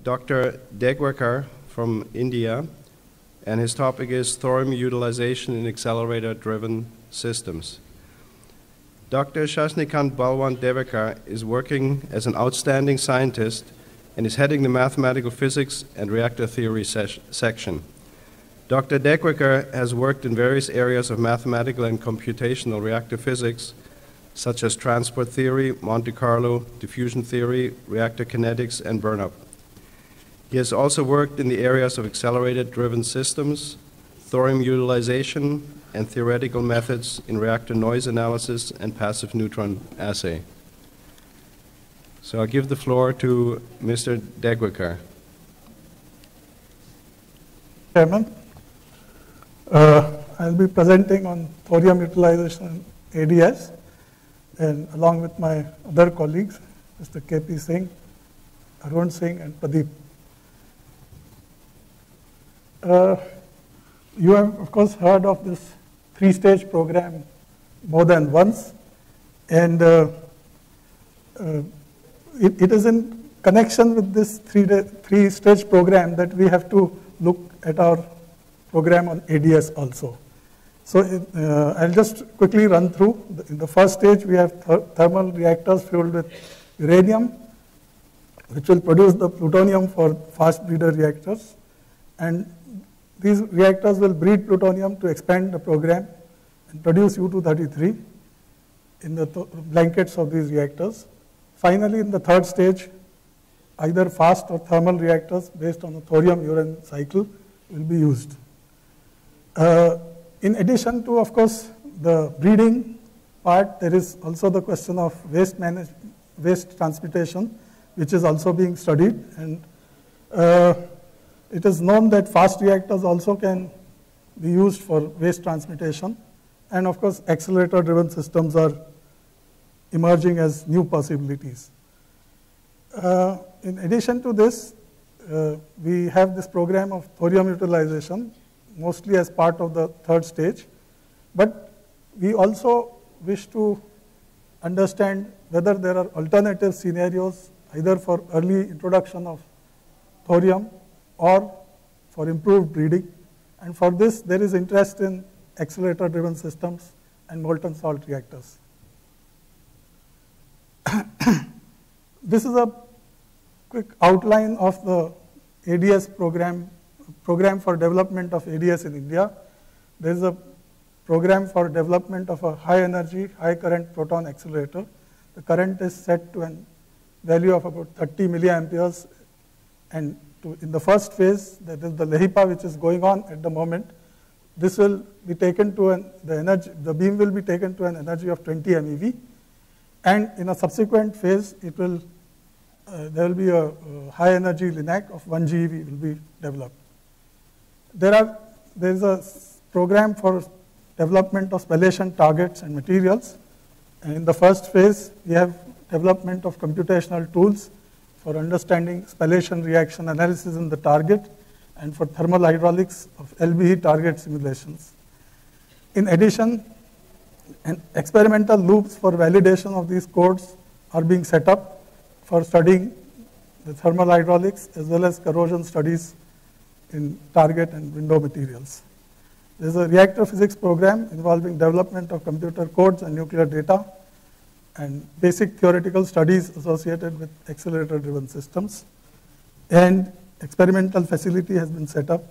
Dr. Degwekar from India, and his topic is thorium utilization in accelerator-driven systems. Dr. Shashnikant Balwant Devekar is working as an outstanding scientist and is heading the mathematical physics and reactor theory section. Dr. Degwekar has worked in various areas of mathematical and computational reactor physics, such as transport theory, Monte Carlo, diffusion theory, reactor kinetics, and burnup. He has also worked in the areas of accelerator-driven systems, thorium utilization, and theoretical methods in reactor noise analysis and passive neutron assay. So I'll give the floor to Mr. Degwekar. Chairman, I'll be presenting on thorium utilization ADS, and along with my other colleagues, Mr. KP Singh, Arun Singh, and Pradeep. You have, of course, heard of this three-stage program more than once, and it is in connection with this three-stage program that we have to look at our program on ADS also. So I'll just quickly run through. In the first stage, we have thermal reactors fueled with uranium, which will produce the plutonium for fast breeder reactors. And these reactors will breed plutonium to expand the program and produce U-233 in the blankets of these reactors. Finally, in the third stage, either fast or thermal reactors based on the thorium-uranium cycle will be used. In addition to, of course, the breeding part, there is also the question of waste transmutation, which is also being studied. And it is known that fast reactors also can be used for waste transmutation. And of course, accelerator-driven systems are emerging as new possibilities. In addition to this, we have this program of thorium utilization, mostly as part of the third stage. But we also wish to understand whether there are alternative scenarios, either for early introduction of thorium or for improved breeding. And for this, there is interest in accelerator-driven systems and molten salt reactors. This is a quick outline of the ADS program for development of ADS in India. There is a program for development of a high energy, high current proton accelerator. The current is set to a value of about 30 milliamperes, and in the first phase, that is the LEHIPA, which is going on at the moment, this will be taken to the beam will be taken to an energy of 20 MeV, and in a subsequent phase, there will be a high energy LINAC of 1 GeV will be developed. There is a program for development of spallation targets and materials. And in the first phase, we have development of computational tools for understanding spallation reaction analysis in the target and for thermal hydraulics of LBE target simulations. In addition, experimental loops for validation of these codes are being set up for studying the thermal hydraulics as well as corrosion studies in target and window materials. There is a reactor physics program involving development of computer codes and nuclear data and basic theoretical studies associated with accelerator-driven systems. And experimental facility has been set up,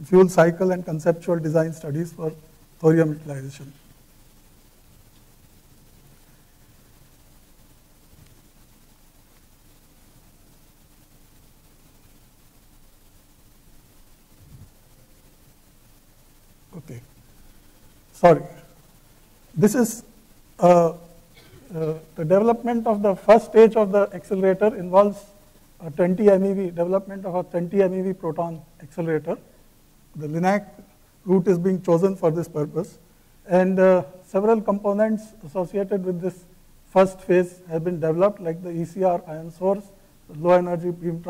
fuel cycle and conceptual design studies for thorium utilization. Okay, sorry. This is the development of the first stage of the accelerator involves a 20 MeV, development of a 20 MeV proton accelerator. The LINAC route is being chosen for this purpose. And several components associated with this first phase have been developed, like the ECR ion source, the low energy beam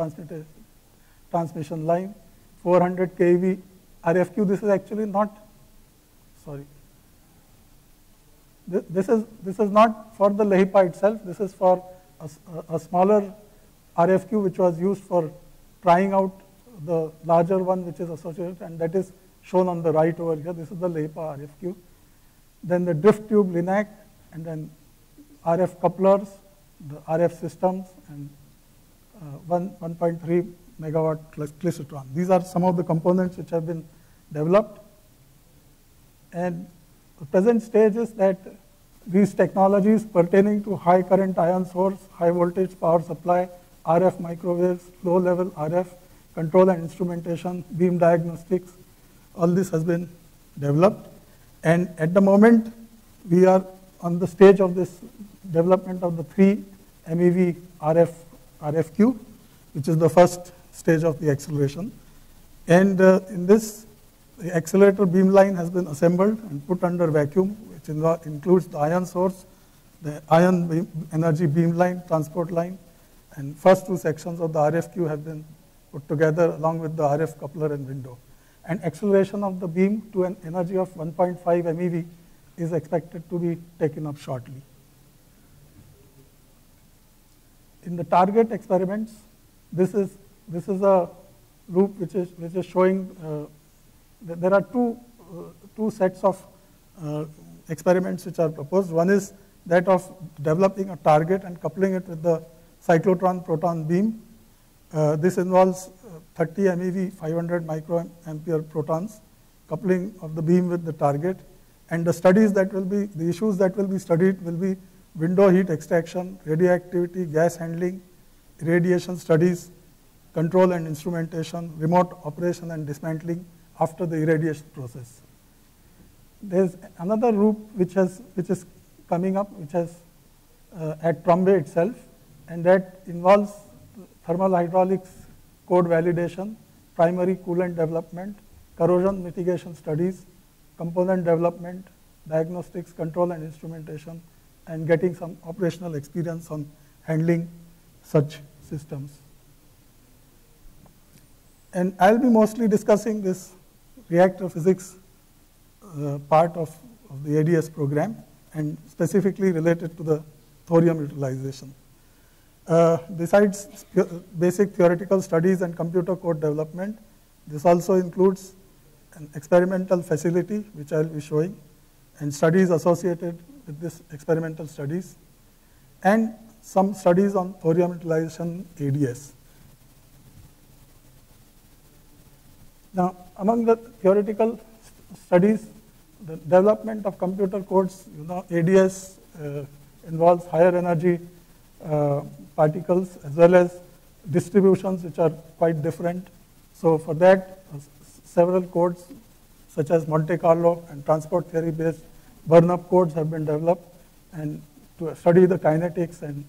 transmission line, 400 keV RFQ. This is actually not, sorry. This is not for the LEHIPA itself. This is for a smaller RFQ, which was used for trying out the larger one, which is associated, and that is shown on the right over here. This is the LEPA RFQ. Then the drift tube LINAC, and then RF couplers, the RF systems, and 1.3 megawatt clicitron. These are some of the components which have been developed. And the present stage is that these technologies pertaining to high current ion source, high voltage power supply, RF microwaves, low level RF, control and instrumentation, beam diagnostics, all this has been developed. And at the moment, we are on the stage of this development of the 3 MeV RFQ, which is the first stage of the acceleration. And in this, the accelerator beamline has been assembled and put under vacuum, which includes the ion source, the ion energy beamline, transport line, and first 2 sections of the RFQ have been put together along with the RF coupler and window. And acceleration of the beam to an energy of 1.5 MeV is expected to be taken up shortly. In the target experiments, this is a loop which is showing that there are two sets of experiments which are proposed. One is that of developing a target and coupling it with the cyclotron proton beam. This involves 30 MeV 500 microampere protons, coupling of the beam with the target. And the studies that will be, the issues that will be studied will be window heat extraction, radioactivity, gas handling, irradiation studies, control and instrumentation, remote operation and dismantling after the irradiation process. There's another loop which is coming up, which has at Trombay itself, and that involves thermal hydraulics code validation, primary coolant development, corrosion mitigation studies, component development, diagnostics, control and instrumentation, and getting some operational experience on handling such systems. And I'll be mostly discussing this reactor physics part of the ADS program, and specifically related to the thorium utilization. Besides basic theoretical studies and computer code development, this also includes an experimental facility, which I'll be showing, and studies associated with this experimental studies, and some studies on thorium utilization ADS. Now, among the theoretical studies, the development of computer codes, ADS involves higher energy particles as well as distributions which are quite different. So for that, several codes such as Monte Carlo and transport theory based burn-up codes have been developed, and to study the kinetics and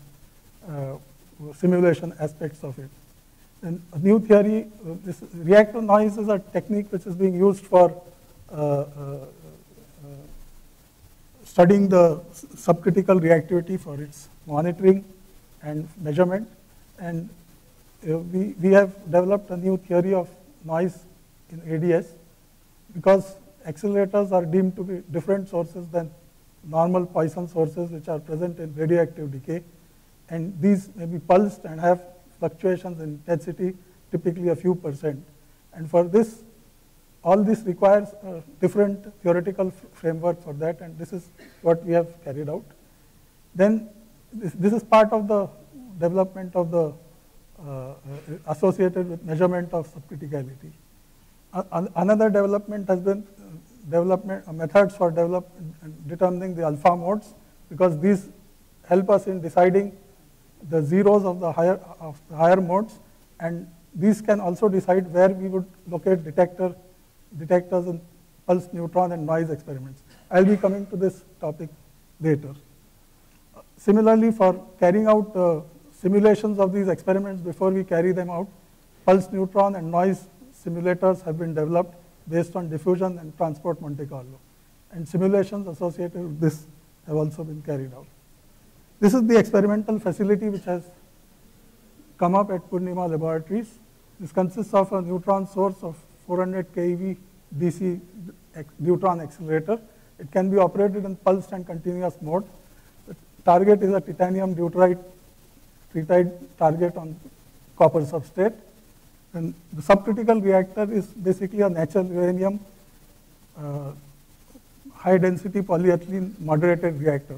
simulation aspects of it. And a new theory, this reactor noise is a technique which is being used for studying the subcritical reactivity for its monitoring and measurement. And we have developed a new theory of noise in ADS, because accelerators are deemed to be different sources than normal Poisson sources which are present in radioactive decay. And these may be pulsed and have fluctuations in intensity, typically a few %. And for this, all this requires a different theoretical framework for that, and this is what we have carried out. Then this is part of the development of the associated with measurement of subcriticality. Another development has been methods for determining the alpha modes, because these help us in deciding the zeros of the higher modes, and these can also decide where we would locate detectors in pulse neutron and noise experiments. I'll be coming to this topic later. Similarly, for carrying out simulations of these experiments before we carry them out, pulse neutron and noise simulators have been developed based on diffusion and transport Monte Carlo. And simulations associated with this have also been carried out. This is the experimental facility which has come up at Purnima Laboratories. This consists of a neutron source of 400 keV DC neutron accelerator. It can be operated in pulsed and continuous mode. The target is a titanium deuteride target on copper substrate. And the subcritical reactor is basically a natural uranium high density polyethylene moderated reactor.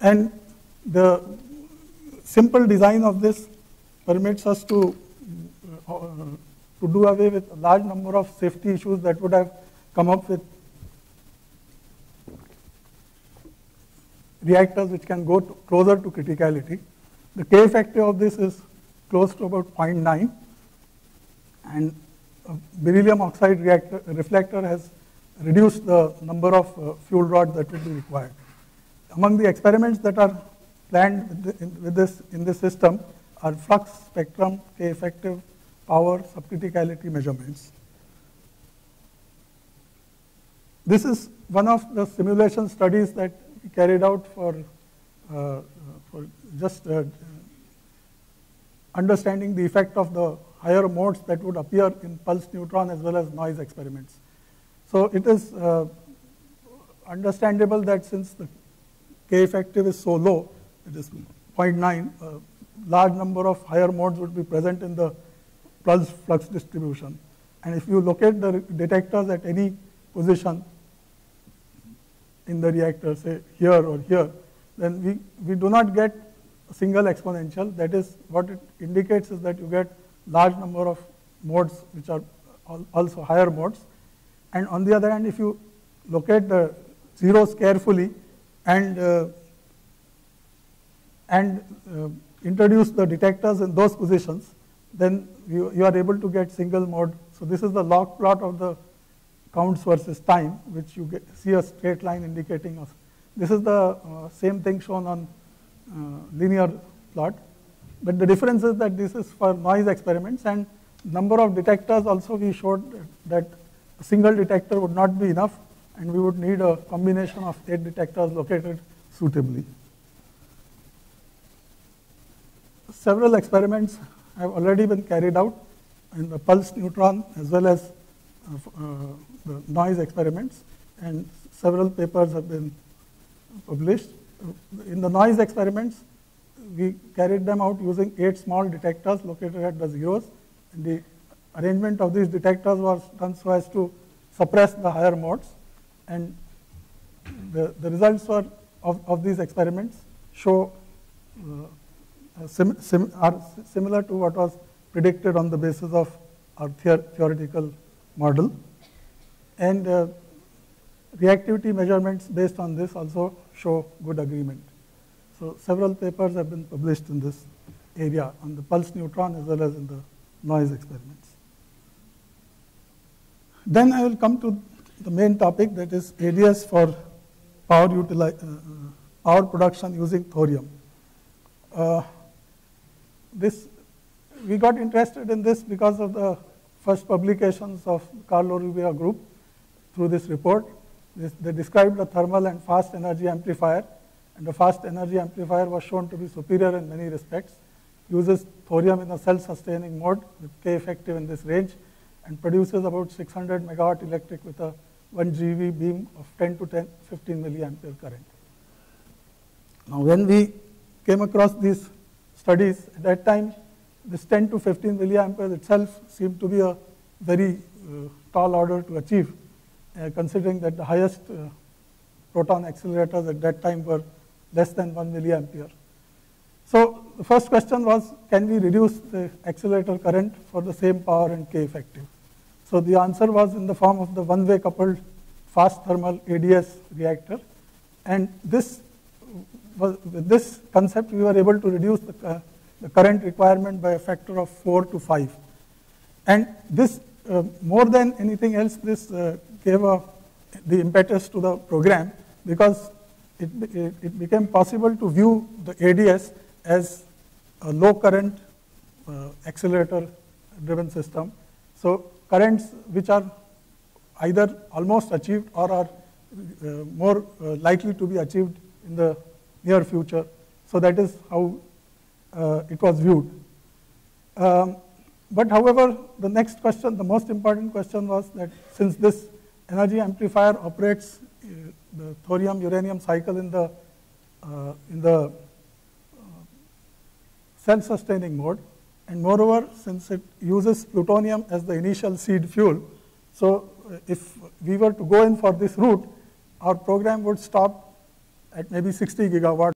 And the simple design of this permits us to do away with a large number of safety issues that would have come up with reactors which can go closer to criticality. The K effective of this is close to about 0.9, and a beryllium oxide reflector has reduced the number of fuel rods that would be required. Among the experiments that are planned in this system are flux spectrum, K effective, power, subcriticality measurements. This is one of the simulation studies that we carried out for just understanding the effect of the higher modes that would appear in pulse neutron as well as noise experiments. So it is understandable that since the K effective is so low, it is 0.9, a large number of higher modes would be present in the pulse flux distribution. And if you locate the detectors at any position in the reactor, say here or here, then we do not get a single exponential. That is, what it indicates is that you get large number of modes which are also higher modes. And on the other hand, if you locate the zeros carefully and introduce the detectors in those positions, then you are able to get single mode. So this is the log plot of the counts versus time, which you see a straight line indicating us. This is the same thing shown on linear plot, but the difference is that this is for noise experiments, and number of detectors also we showed that a single detector would not be enough, and we would need a combination of 8 detectors located suitably. Several experiments have already been carried out in the pulse neutron as well as the noise experiments, and several papers have been published. In the noise experiments, we carried them out using 8 small detectors located at the zeros, and the arrangement of these detectors was done so as to suppress the higher modes, and the results of these experiments show are similar to what was predicted on the basis of our theoretical model. And reactivity measurements based on this also show good agreement. So several papers have been published in this area on the pulse neutron as well as in the noise experiments. Then I will come to the main topic, that is ADS for power production using thorium. We got interested in this because of the first publications of Carlo Rubbia group through this report. They described a thermal and fast energy amplifier, and the fast energy amplifier was shown to be superior in many respects, uses thorium in a self-sustaining mode with K effective in this range, and produces about 600 megawatt electric with a 1 GeV beam of 10 to 15 milliampere current. Now when we came across these studies, at that time this 10 to 15 milliampere itself seemed to be a very tall order to achieve, considering that the highest proton accelerators at that time were less than 1 milliampere. So the first question was, can we reduce the accelerator current for the same power and K effective? So the answer was in the form of the one-way coupled fast thermal ADS reactor, and with this concept we were able to reduce the current requirement by a factor of 4 to 5. And this, more than anything else, this gave the impetus to the program, because it became possible to view the ADS as a low current accelerator driven system. So currents which are either almost achieved or are more likely to be achieved in the near future. So that is how it was viewed. But however, the next question, the most important question was that since this energy amplifier operates the thorium-uranium cycle in the self-sustaining mode, And moreover, since it uses plutonium as the initial seed fuel, so if we were to go in for this route, our program would stop at maybe 60 gigawatt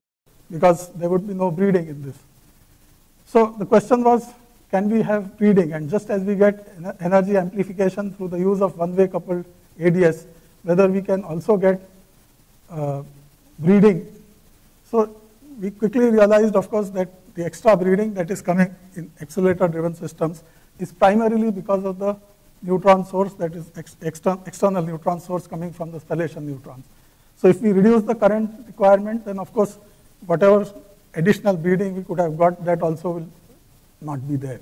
because there would be no breeding in this. So the question was, can we have breeding? And just as we get energy amplification through the use of one-way coupled ADS, whether we can also get breeding. So we quickly realized, of course, that the extra breeding that is coming in accelerator-driven systems is primarily because of the neutron source, that is external neutron source coming from the spallation neutrons. So if we reduce the current requirement, then of course, whatever additional breeding we could have got, that also will not be there.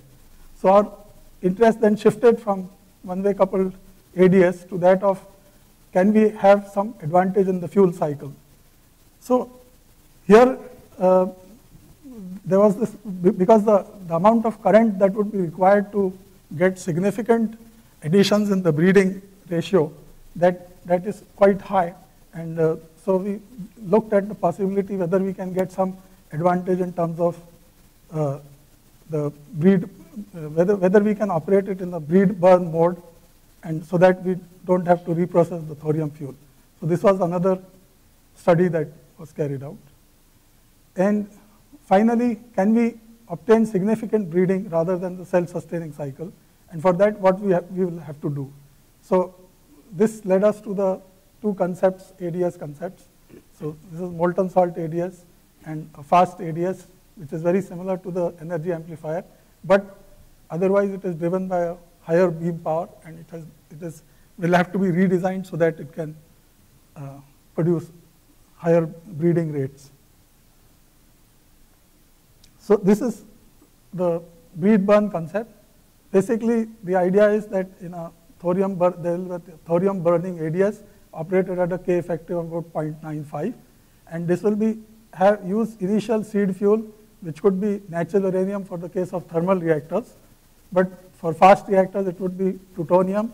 So our interest then shifted from one-way coupled ADS to that of, can we have some advantage in the fuel cycle? So here, there was this, because the amount of current that would be required to get significant additions in the breeding ratio, that is quite high. And so we looked at the possibility whether we can get some advantage in terms of the breed, whether we can operate it in the breed burn mode, and so that we don't have to reprocess the thorium fuel. So this was another study that was carried out. And finally, can we obtain significant breeding rather than the self-sustaining cycle? And for that, what we will have to do. So this led us to the two concepts, ADS concepts. So this is molten salt ADS and a fast ADS, which is very similar to the energy amplifier, but otherwise it is driven by a higher beam power, and it will have to be redesigned so that it can produce higher breeding rates. So this is the breed burn concept. Basically, the idea is that in a thorium burning ADS operated at a K effective of about 0.95, and this will be use initial seed fuel, which could be natural uranium for the case of thermal reactors, but for fast reactors it would be plutonium,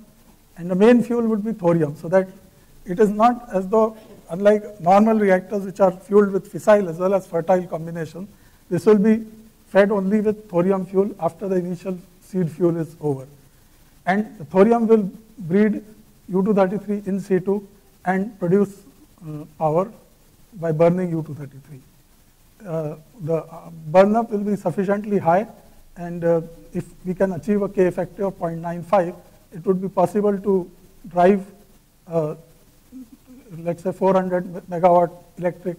and the main fuel would be thorium, so that it is not as though, unlike normal reactors which are fueled with fissile as well as fertile combination, this will be fed only with thorium fuel after the initial seed fuel is over. And the thorium will breed U-233 in situ and produce power by burning U-233. The burn-up will be sufficiently high, and if we can achieve a K effective of 0.95, it would be possible to drive, let's say, 400 megawatt electric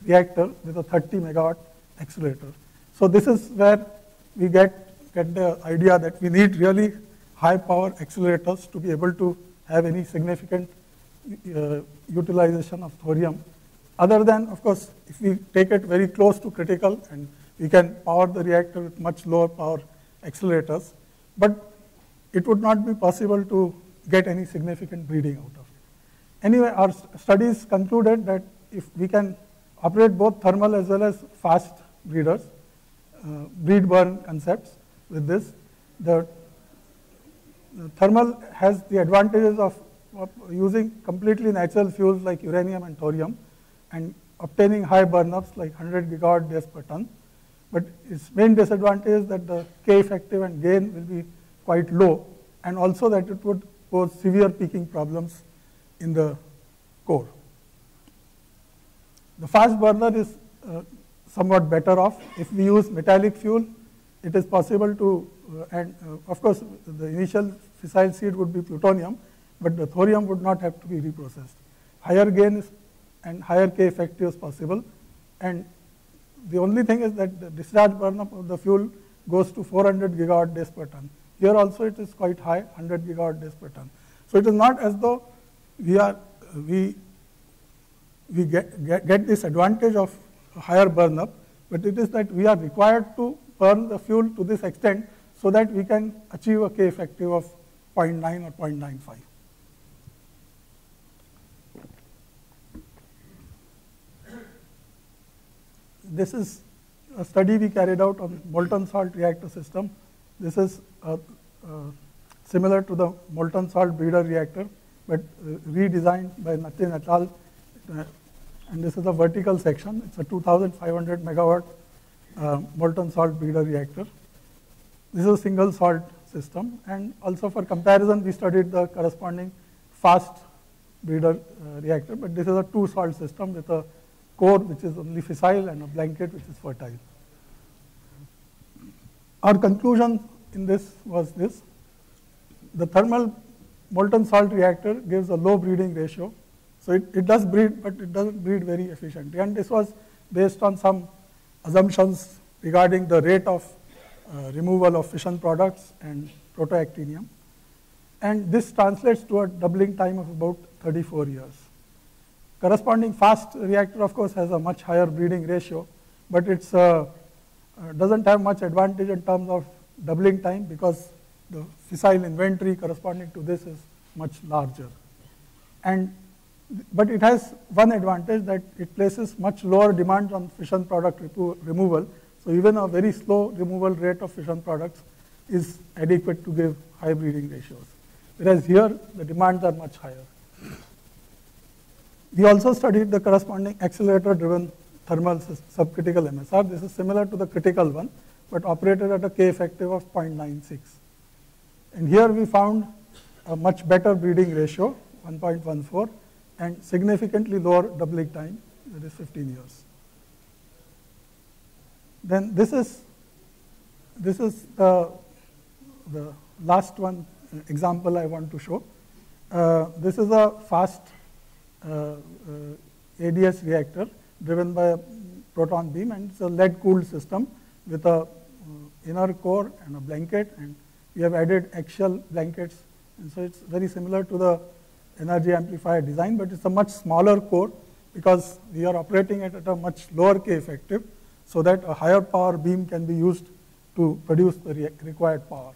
reactor with a 30 megawatt accelerator. So this is where we get the idea that we need really high power accelerators to be able to have any significant utilization of thorium. Other than, of course, if we take it very close to critical and we can power the reactor with much lower power accelerators, but it would not be possible to get any significant breeding out of it. Anyway, our studies concluded that if we can operate both thermal as well as fast breeders, breed burn concepts with this, the thermal has the advantages of using completely natural fuels like uranium and thorium and obtaining high burn-ups like 100 gigawatt days per ton. But its main disadvantage is that the K effective and gain will be quite low, and also that it would pose severe peaking problems in the core. The fast burner is somewhat better off. If we use metallic fuel, it is possible to, of course, the initial fissile seed would be plutonium, but the thorium would not have to be reprocessed. Higher gain and higher K effective is possible, and the only thing is that the discharge burn-up of the fuel goes to 400 gigawatt days per ton. Here also it is quite high, 100 gigawatt days per ton. So it is not as though we get this advantage of higher burn-up, but it is that we are required to burn the fuel to this extent so that we can achieve a K effective of 0.9 or 0.95. This is a study we carried out on molten salt reactor system. This is similar to the molten salt breeder reactor, but redesigned by Natin et al. And this is a vertical section. It's a 2,500 megawatt molten salt breeder reactor. This is a single salt system, and also for comparison, we studied the corresponding fast breeder reactor, but this is a 2-salt system with a core which is only fissile and a blanket which is fertile. Our conclusion in this was this: the thermal molten salt reactor gives a low breeding ratio. So it does breed, but it doesn't breed very efficiently. And this was based on some assumptions regarding the rate of removal of fission products and protoactinium. And this translates to a doubling time of about 34 years. Corresponding fast reactor, of course, has a much higher breeding ratio, but it doesn't have much advantage in terms of doubling time because the fissile inventory corresponding to this is much larger. But it has one advantage, that it places much lower demand on fission product removal. So even a very slow removal rate of fission products is adequate to give high breeding ratios. Whereas here, the demands are much higher. We also studied the corresponding accelerator-driven thermal subcritical MSR. This is similar to the critical one, but operated at a K effective of 0.96. And here we found a much better breeding ratio, 1.14, and significantly lower doubling time, that is 15 years. Then this is the last one example I want to show. This is a fast ADS reactor driven by a proton beam, and it's a lead-cooled system with a inner core and a blanket, and we have added axial blankets, and so it's very similar to the energy amplifier design, but it's a much smaller core because we are operating it at a much lower K effective, so that a higher power beam can be used to produce the required power.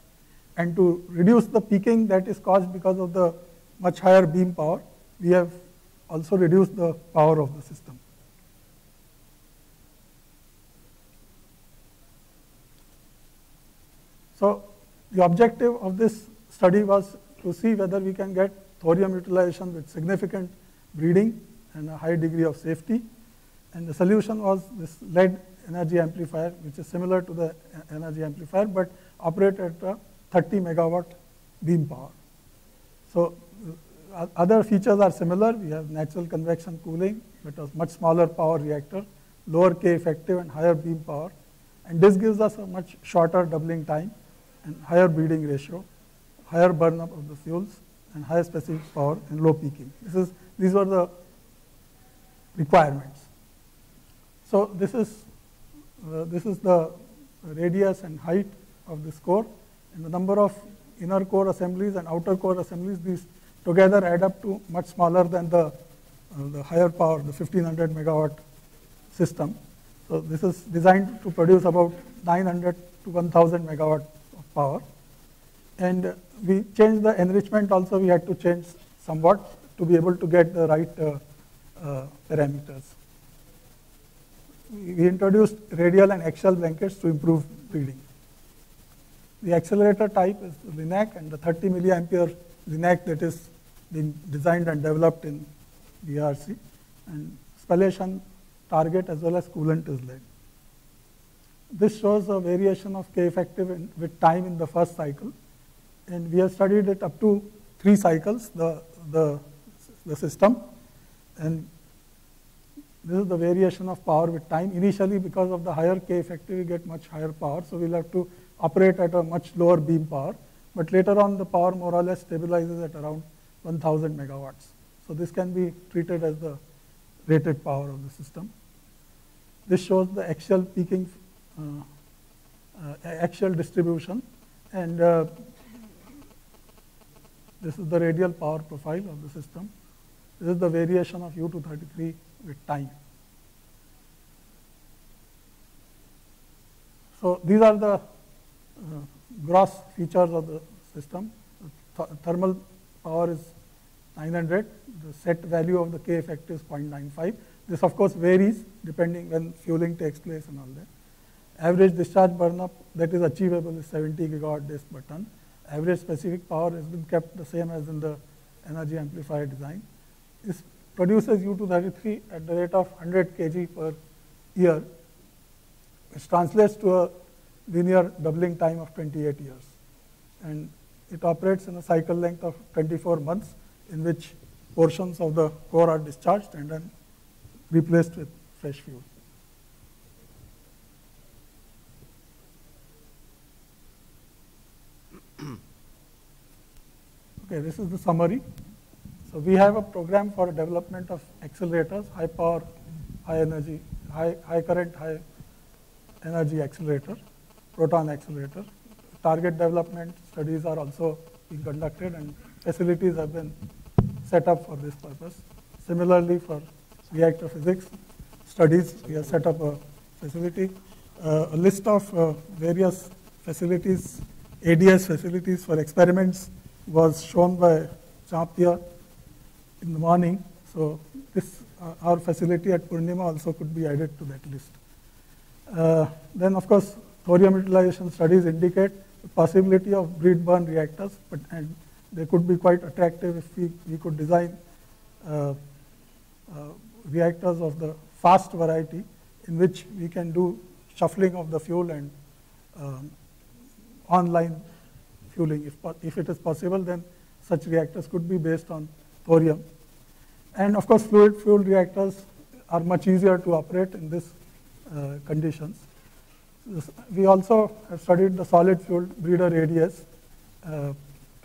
And to reduce the peaking that is caused because of the much higher beam power, we have also reduced the power of the system. So the objective of this study was to see whether we can get thorium utilization with significant breeding and a high degree of safety. And the solution was this lead energy amplifier, which is similar to the energy amplifier, but operate at a 30 megawatt beam power. So other features are similar. We have natural convection cooling, but a much smaller power reactor, lower K effective and higher beam power. And this gives us a much shorter doubling time and higher breeding ratio, higher burn up of the fuels, and higher specific power and low peaking. These were the requirements. So this is the radius and height of this core, and the number of inner core assemblies and outer core assemblies. These together add up to much smaller than the higher power, the 1500 megawatt system. So this is designed to produce about 900 to 1000 megawatt of power. And we changed the enrichment also. We had to change somewhat to be able to get the right parameters. We introduced radial and axial blankets to improve breeding. The accelerator type is the LINAC, and the 30 milliampere LINAC that is being designed and developed in DRC, and spallation target as well as coolant is lead. This shows a variation of K effective with time in the first cycle, and we have studied it up to 3 cycles, the system, and this is the variation of power with time. Initially, because of the higher K effective, we get much higher power, so we'll have to operate at a much lower beam power, but later on the power more or less stabilizes at around 1000 megawatts. So this can be treated as the rated power of the system. This shows the axial peaking, axial distribution, and this is the radial power profile of the system. This is the variation of U233 with time. So these are the gross features of the system. Thermal power is 900. The set value of the K effective is 0.95. This of course varies depending when fueling takes place and all that. Average discharge burn up that is achievable is 70 gigawatt days per ton. Average specific power has been kept the same as in the energy amplifier design. This produces U233 at the rate of 100 kg per year, which translates to a linear doubling time of 28 years. And it operates in a cycle length of 24 months in which portions of the core are discharged and then replaced with fresh fuel. Okay, this is the summary. So we have a program for development of accelerators, high power, high energy, high current, high energy accelerator, proton accelerator. Target development studies are also being conducted and facilities have been set up for this purpose. Similarly, for reactor physics studies, we have set up a facility. A list of various facilities, ADS facilities for experiments was shown by Champia in the morning. So this, our facility at Purnima also could be added to that list. Then of course, thorium utilization studies indicate the possibility of breed burn reactors, and they could be quite attractive if we could design reactors of the fast variety in which we can do shuffling of the fuel and online fueling. If it is possible, then such reactors could be based on thorium. And of course, fluid fuel reactors are much easier to operate in this conditions. We also have studied the solid fuel breeder ADS to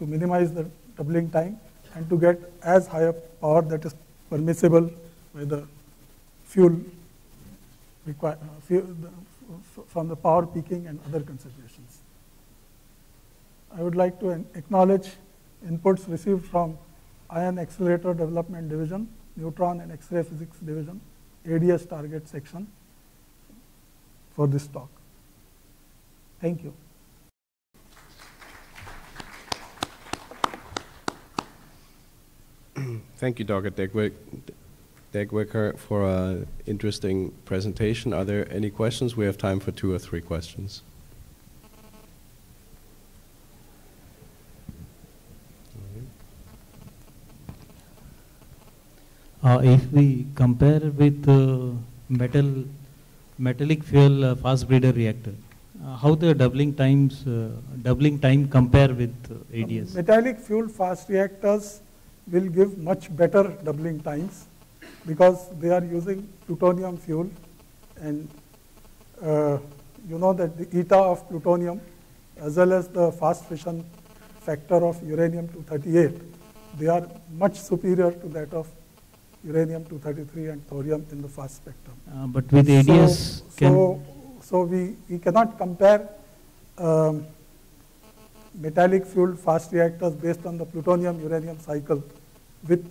minimize the doubling time and to get as high a power that is permissible by the fuel from the power peaking and other considerations. I would like to acknowledge inputs received from Ion Accelerator Development Division, Neutron and X-ray Physics Division, ADS Target Section for this talk. Thank you. Thank you, Dr. Degwecker, for an interesting presentation. Are there any questions? We have time for 2 or 3 questions. If we compare with metallic fuel fast breeder reactor, how the doubling time compare with ADS? Metallic fuel fast reactors will give much better doubling times because they are using plutonium fuel, and you know that the eta of plutonium as well as the fast fission factor of uranium-238, they are much superior to that of uranium-233 and thorium in the fast spectrum. But with ADS, so we cannot compare metallic fueled fast reactors based on the plutonium-uranium cycle with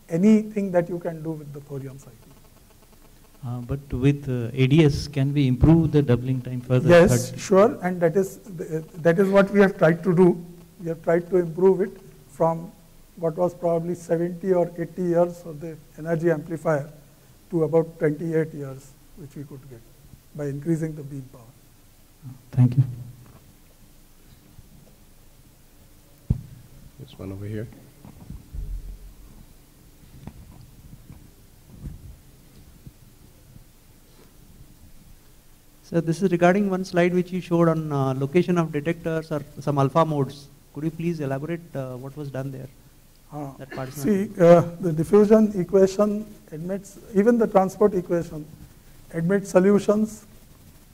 anything that you can do with the thorium cycle. But with ADS, can we improve the doubling time further? Yes, sure, and that is what we have tried to do. We have tried to improve it from what was probably 70 or 80 years of the energy amplifier to about 28 years, which we could get by increasing the beam power. Thank you. There's one over here. So this is regarding one slide which you showed on location of detectors or some alpha modes. Could you please elaborate what was done there? See, the diffusion equation admits, even the transport equation admits solutions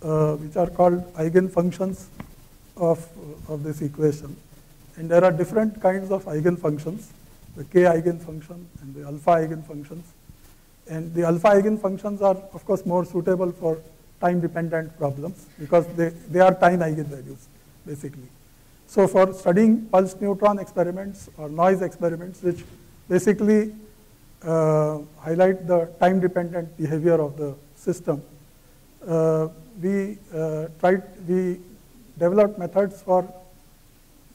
which are called eigenfunctions of this equation. And there are different kinds of eigenfunctions, the k eigenfunction and the alpha eigenfunctions. And the alpha eigenfunctions are, of course, more suitable for time-dependent problems because they are time eigenvalues, basically. So for studying pulse neutron experiments or noise experiments, which basically highlight the time-dependent behavior of the system, we developed methods for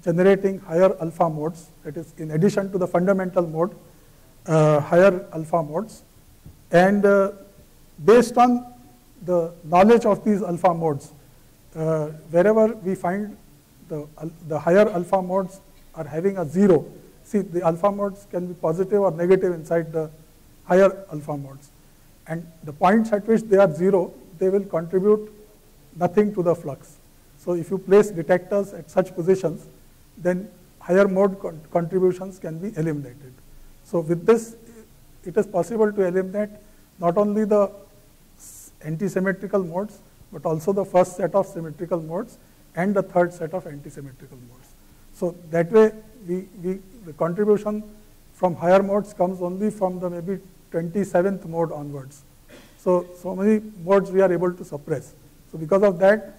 generating higher alpha modes, that is, in addition to the fundamental mode, higher alpha modes. And based on the knowledge of these alpha modes, wherever we find the higher alpha modes are having a 0. See, the alpha modes can be positive or negative inside the higher alpha modes. And the points at which they are 0, they will contribute nothing to the flux. So if you place detectors at such positions, then higher mode contributions can be eliminated. So with this, it is possible to eliminate not only the anti-symmetrical modes, but also the first set of symmetrical modes and the third set of anti-symmetrical modes. So that way, the contribution from higher modes comes only from the maybe 27th mode onwards. So many modes we are able to suppress. So because of that,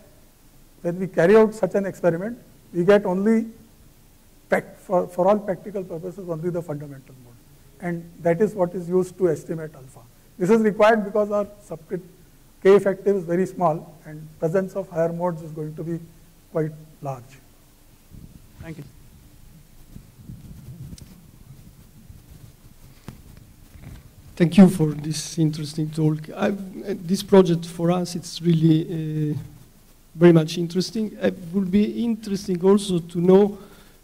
when we carry out such an experiment, we get only, for all practical purposes, only the fundamental mode. And that is what is used to estimate alpha. This is required because our subscript K effective is very small, and presence of higher modes is going to be quite large. Thank you. Thank you for this interesting talk. This project for us, it's really very much interesting. It would be interesting also to know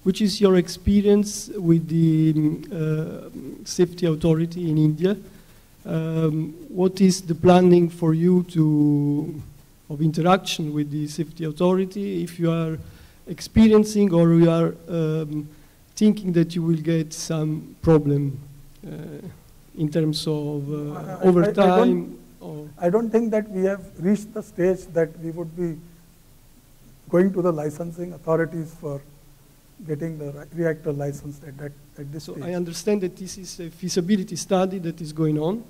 which is your experience with the safety authority in India. What is the planning for you of interaction with the safety authority? If you are experiencing or you are thinking that you will get some problem in terms of overtime? I don't think that we have reached the stage that we would be going to the licensing authorities for getting the reactor licensed at this stage. So I understand that this is a feasibility study that is going on,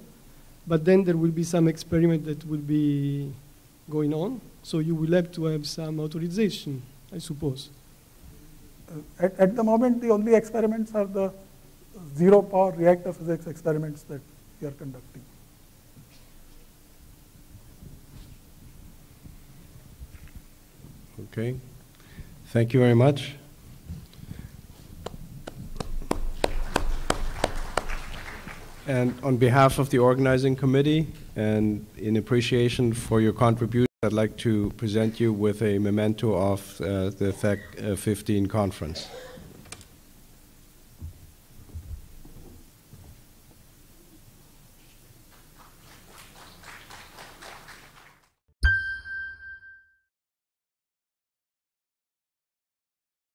but then there will be some experiment that will be going on, so you will have to have some authorization, I suppose. At the moment, the only experiments are the zero power reactor physics experiments that we are conducting. Okay. Thank you very much. And on behalf of the organizing committee and in appreciation for your contribution, I'd like to present you with a memento of the FEC 15 conference.